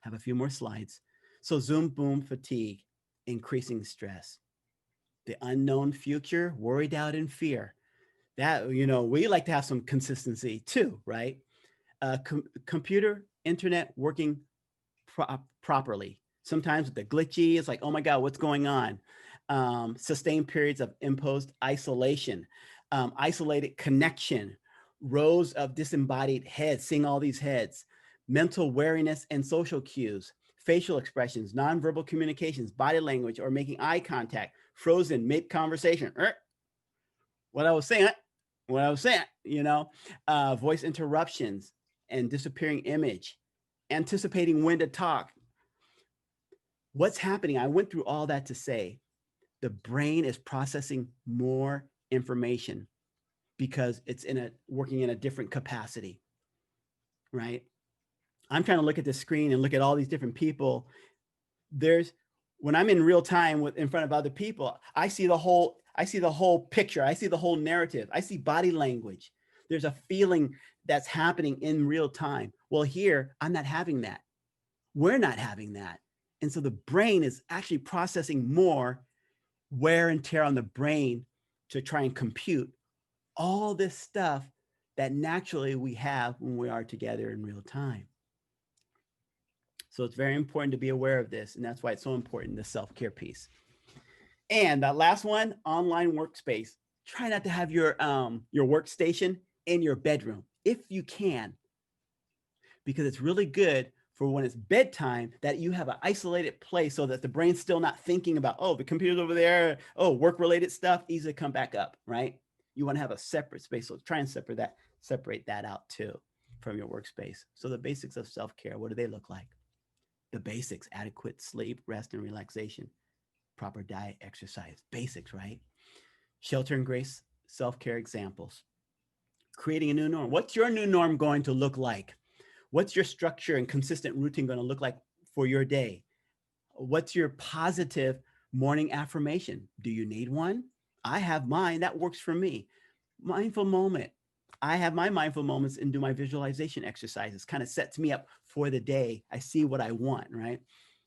have a few more slides. So Zoom boom fatigue, increasing stress, the unknown future, worry, doubt, and fear. That, we like to have some consistency too, right? Computer, internet working properly. Sometimes with the glitchy, it's like, oh my God, what's going on? Sustained periods of imposed isolation, isolated connection, rows of disembodied heads, seeing all these heads, mental wariness and social cues, facial expressions, nonverbal communications, body language, or making eye contact, frozen mid conversation. What I was saying, voice interruptions and disappearing image, anticipating when to talk. What's happening? I went through all that to say the brain is processing more information because it's working in a different capacity, right? I'm trying to look at the screen and look at all these different people. When I'm in real time in front of other people, I see the whole picture. I see the whole narrative. I see body language. There's a feeling that's happening in real time. Well, here, I'm not having that. We're not having that. And so the brain is actually processing more wear and tear on the brain to try and compute all this stuff that naturally we have when we are together in real time. So it's very important to be aware of this. And that's why it's so important, the self-care piece. And that last one, online workspace. Try not to have your workstation in your bedroom if you can, because it's really good for when it's bedtime that you have an isolated place so that the brain's still not thinking about, oh, the computer's over there, oh, work-related stuff, easy to come back up, right? You want to have a separate space. So try and separate that out too from your workspace. So the basics of self-care, what do they look like? The basics: adequate sleep, rest, and relaxation, proper diet, exercise, basics, right? Shelter and grace, self-care examples. Creating a new norm. What's your new norm going to look like? What's your structure and consistent routine going to look like for your day? What's your positive Morning affirmation. Do you need one? I have mine. That works for me. Mindful moment. I have my mindful moments and do my visualization exercises. Kind of sets me up for the day. I see what I want, right?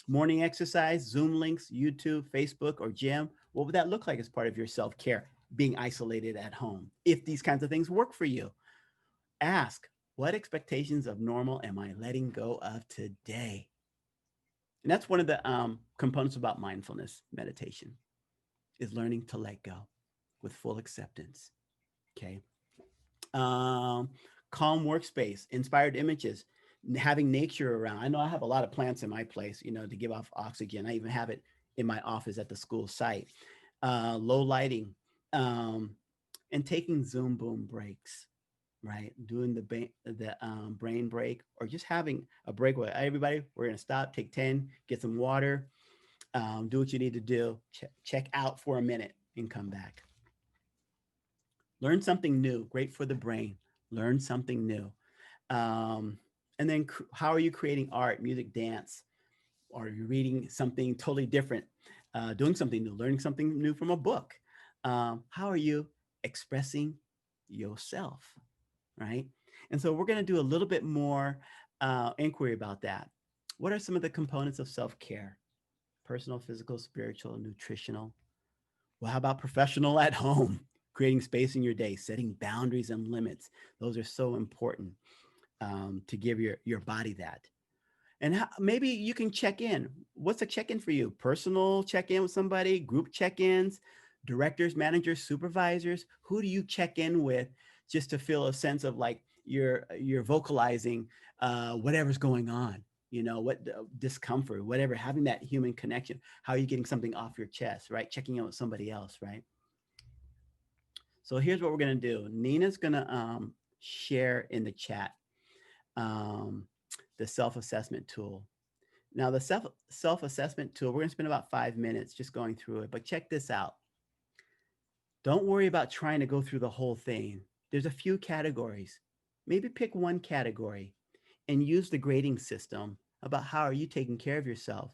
Morning exercise, Zoom links, YouTube, Facebook, or gym. What would that look like as part of your self care, being isolated at home? If these kinds of things work for you, ask, what expectations of normal am I letting go of today? And that's one of the components about mindfulness meditation is learning to let go with full acceptance. Okay. Um, calm workspace, inspired images, having nature around. I know I have a lot of plants in my place, to give off oxygen. I even have it in my office at the school site. Low lighting, um, and taking Zoom boom breaks, right? Doing the brain break, or just having a break where everybody, we're gonna stop, take 10, get some water, do what you need to do, check out for a minute, and come back. Learn something new, great for the brain. Learn something new. Um, and then, how are you creating art, music, dance? Or are you reading something totally different, doing something new, learning something new from a book? How are you expressing yourself, right? And so we're going to do a little bit more inquiry about that. What are some of the components of self care? Personal, physical, spiritual, nutritional. Well, how about professional at home? Creating space in your day, setting boundaries and limits. Those are so important to give your body that. And maybe you can check in. What's a check in for you? Personal check in with somebody, group check ins, directors, managers, supervisors. Who do you check in with just to feel a sense of like you're vocalizing whatever's going on? What discomfort, whatever, having that human connection. How are you getting something off your chest, right? Checking in with somebody else, right? So here's what we're gonna do. Nina's gonna share in the chat um, the self assessment tool. Now, the self assessment tool, we're going to spend about 5 minutes just going through it. But check this out. Don't worry about trying to go through the whole thing. There's a few categories. Maybe pick one category and use the grading system about how are you taking care of yourself.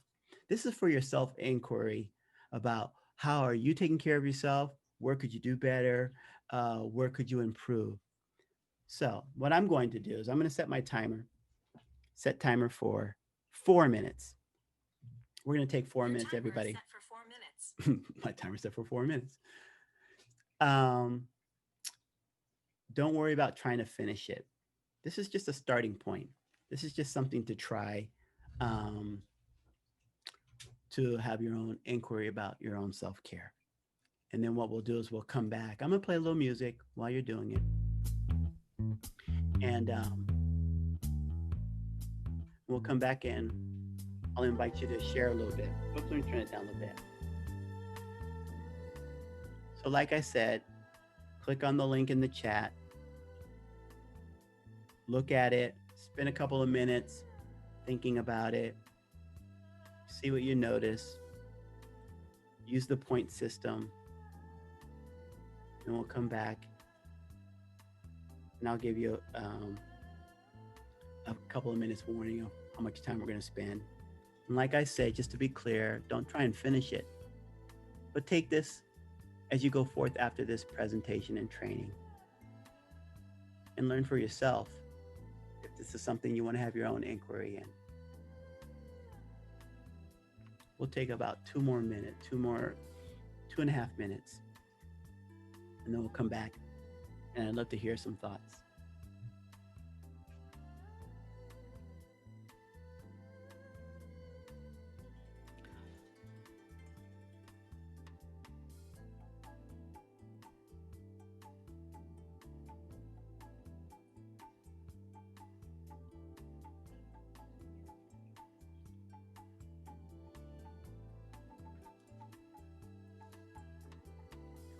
This is for your self inquiry about how are you taking care of yourself? Where could you do better? Where could you improve? So, what I'm going to do is I'm going to set my timer. Set timer for 4 minutes. We're going to take 4 minutes, everybody. Set for 4 minutes. My timer's set for 4 minutes. Um, don't worry about trying to finish it. This is just a starting point. This is just something to try um, to have your own inquiry about your own self care. And then what we'll do is we'll come back. I'm going to play a little music while you're doing it. And we'll come back in. I'll invite you to share a little bit. Oops, let me turn it down a little bit. So, like I said, click on the link in the chat, look at it, spend a couple of minutes thinking about it, see what you notice, use the point system, and we'll come back and I'll give you a couple of minutes warning of how much time we're going to spend. And like I said, just to be clear, don't try and finish it, but take this as you go forth after this presentation and training and learn for yourself if this is something you want to have your own inquiry in. We'll take about 2.5 minutes, and then we'll come back and I'd love to hear some thoughts.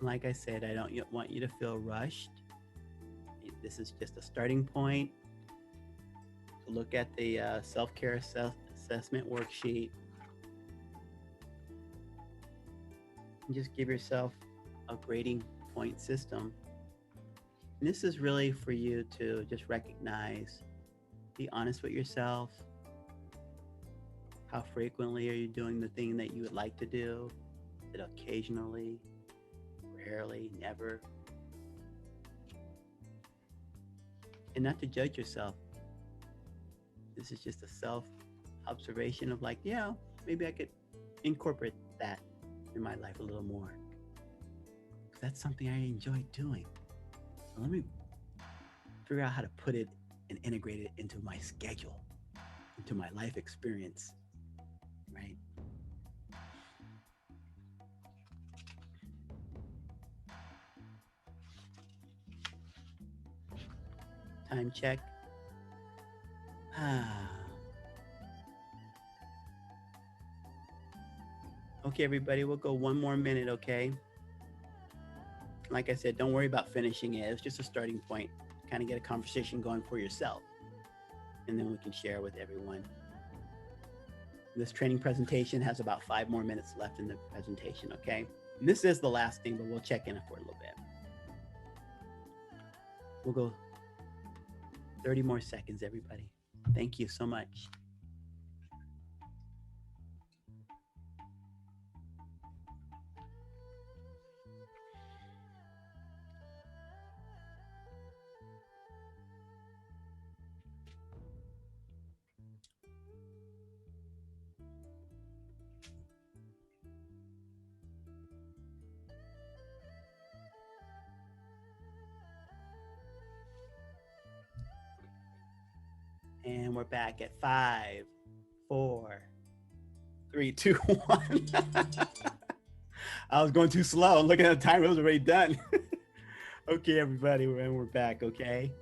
Like I said, I don't want you to feel rushed. This is just a starting point to look at the self-care assessment worksheet and just give yourself a grading point system. And this is really for you to just recognize, be honest with yourself. How frequently are you doing the thing that you would like to do? that occasionally, rarely, never, and not to judge yourself. This is just a self observation of like, yeah, maybe I could incorporate that in my life a little more. Because that's something I enjoy doing. So let me figure out how to put it and integrate it into my schedule, into my life experience, right? Time check. Ah. Okay, everybody, we'll go one more minute, okay? Like I said, don't worry about finishing it. It's just a starting point. Kind of get a conversation going for yourself. And then we can share with everyone. This training presentation has about 5 more minutes left in the presentation, okay? And this is the last thing, but we'll check in for a little bit. We'll go 30 more seconds, everybody. Thank you so much. And we're back at 5, 4, 3, 2, 1. I was going too slow. Looking at the timer, it was already done. Okay, everybody, we're back, okay?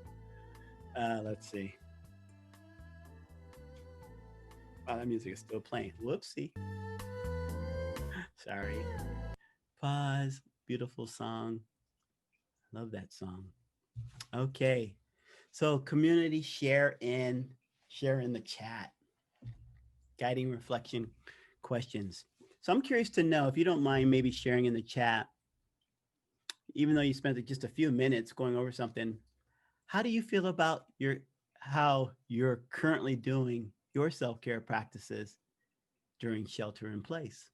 Let's see. Oh, that music is still playing. Whoopsie. Sorry. Pause. Beautiful song. Love that song. Okay. So community share in the chat. Guiding reflection questions. So I'm curious to know if you don't mind maybe sharing in the chat, even though you spent just a few minutes going over something, how do you feel about how you're currently doing your self-care practices during shelter in place?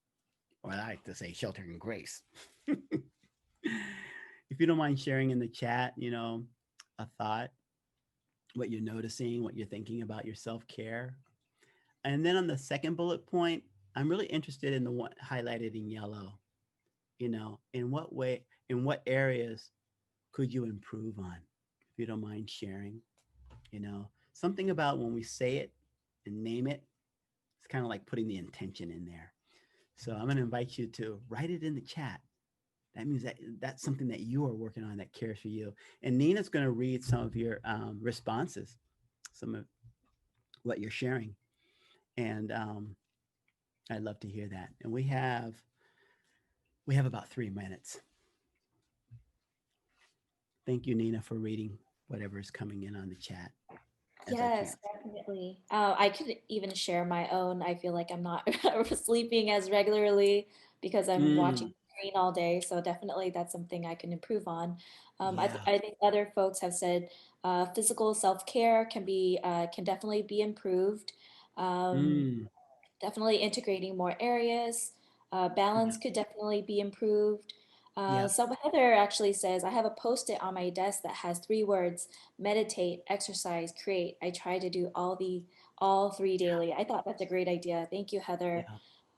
Or I like to say shelter in grace. If you don't mind sharing in the chat, a thought, what you're noticing, what you're thinking about your self-care. And then on the second bullet point, I'm really interested in the one highlighted in yellow. In what areas could you improve on? If you don't mind sharing, something about when we say it and name it, it's kind of like putting the intention in there. So I'm going to invite you to write it in the chat. That means that's something that you are working on that cares for you. And Nina's going to read some of your responses, some of what you're sharing. And I'd love to hear that. And we have about 3 minutes. Thank you, Nina, for reading whatever is coming in on the chat. Yes, definitely. I could even share my own. I feel like I'm not sleeping as regularly because I'm watching the screen all day. So definitely that's something I can improve on. Yeah. I think other folks have said physical self-care can definitely be improved. Um, Definitely integrating more areas. Yeah. Balance could definitely be improved. Yeah. So Heather actually says, I have a post-it on my desk that has 3 words: meditate, exercise, create. I try to do all three daily. I thought that's a great idea. Thank you, Heather.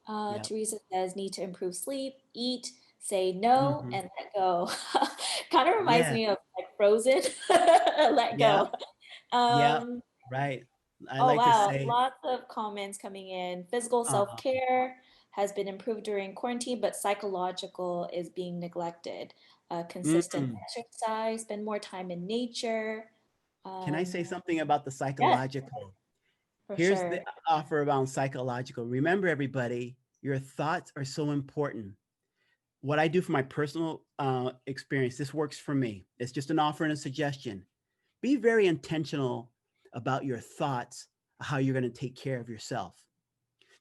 Yeah. Yeah. Teresa says, need to improve sleep, eat, say no, Mm-hmm. and let go. Kind of reminds Yeah. me of like Frozen, let Yeah. go. Yeah. Um, Right. I Oh, like to wow. say, Lots of comments coming in. Physical uh, self-care has been improved during quarantine, but psychological is being neglected. Consistent mm, exercise, spend more time in nature. can I say Um, something about the yes, psychological? for Here's the sure. offer around psychological. Remember, everybody, your thoughts are so important. What I do for my personal experience, this works for me. It's just an offer and a suggestion. Be very intentional about your thoughts, how you're going to take care of yourself.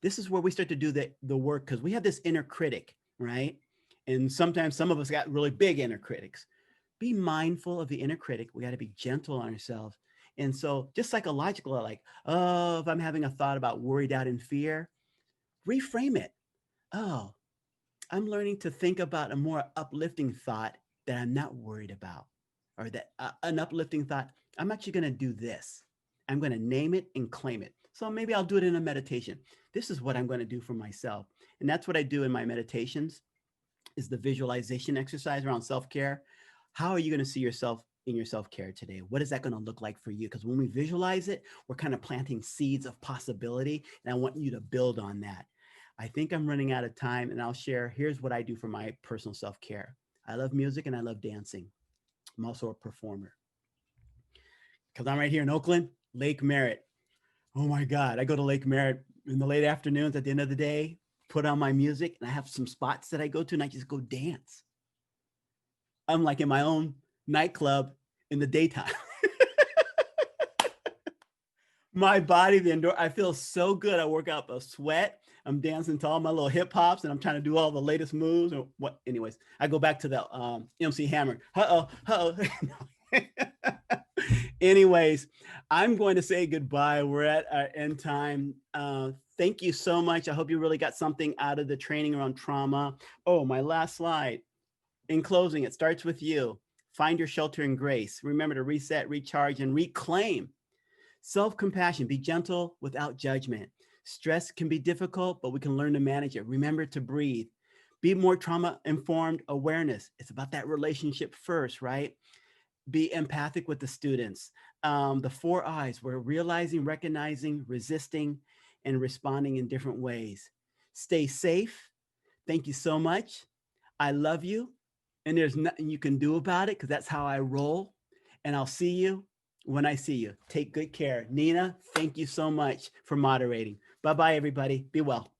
This is where we start to do the work because we have this inner critic, right? And sometimes some of us got really big inner critics. Be mindful of the inner critic. We got to be gentle on ourselves. And so just psychological, like, oh, if I'm having a thought about worry, doubt, and fear, reframe it. Oh, I'm learning to think about a more uplifting thought that I'm not worried about, or that an uplifting thought, I'm actually going to do this. I'm going to name it and claim it. So maybe I'll do it in a meditation. This is what I'm going to do for myself. And that's what I do in my meditations is the visualization exercise around self-care. How are you going to see yourself in your self-care today? What is that going to look like for you? Because when we visualize it, we're kind of planting seeds of possibility. And I want you to build on that. I think I'm running out of time, and I'll share. Here's what I do for my personal self-care. I love music and I love dancing. I'm also a performer. Because I'm right here in Oakland, Lake Merritt. Oh my God. I go to Lake Merritt in the late afternoons at the end of the day, put on my music, and I have some spots that I go to and I just go dance. I'm like in my own nightclub in the daytime. My body, I feel so good. I work up a sweat. I'm dancing to all my little hip hops and I'm trying to do all the latest moves or what. Anyways, I go back to the MC Hammer. Anyways, I'm going to say goodbye. We're at our end time. Thank you so much. I hope you really got something out of the training around trauma. Oh, my last slide. In closing, it starts with you. Find your shelter in grace. Remember to reset, recharge, and reclaim. Self-compassion, be gentle without judgment. Stress can be difficult, but we can learn to manage it. Remember to breathe. Be more trauma-informed awareness. It's about that relationship first, right? Be empathic with the students. The 4 I's, we're realizing, recognizing, resisting, and responding in different ways. Stay safe. Thank you so much. I love you. And there's nothing you can do about it because that's how I roll. And I'll see you when I see you. Take good care. Nina, thank you so much for moderating. Bye-bye, everybody. Be well.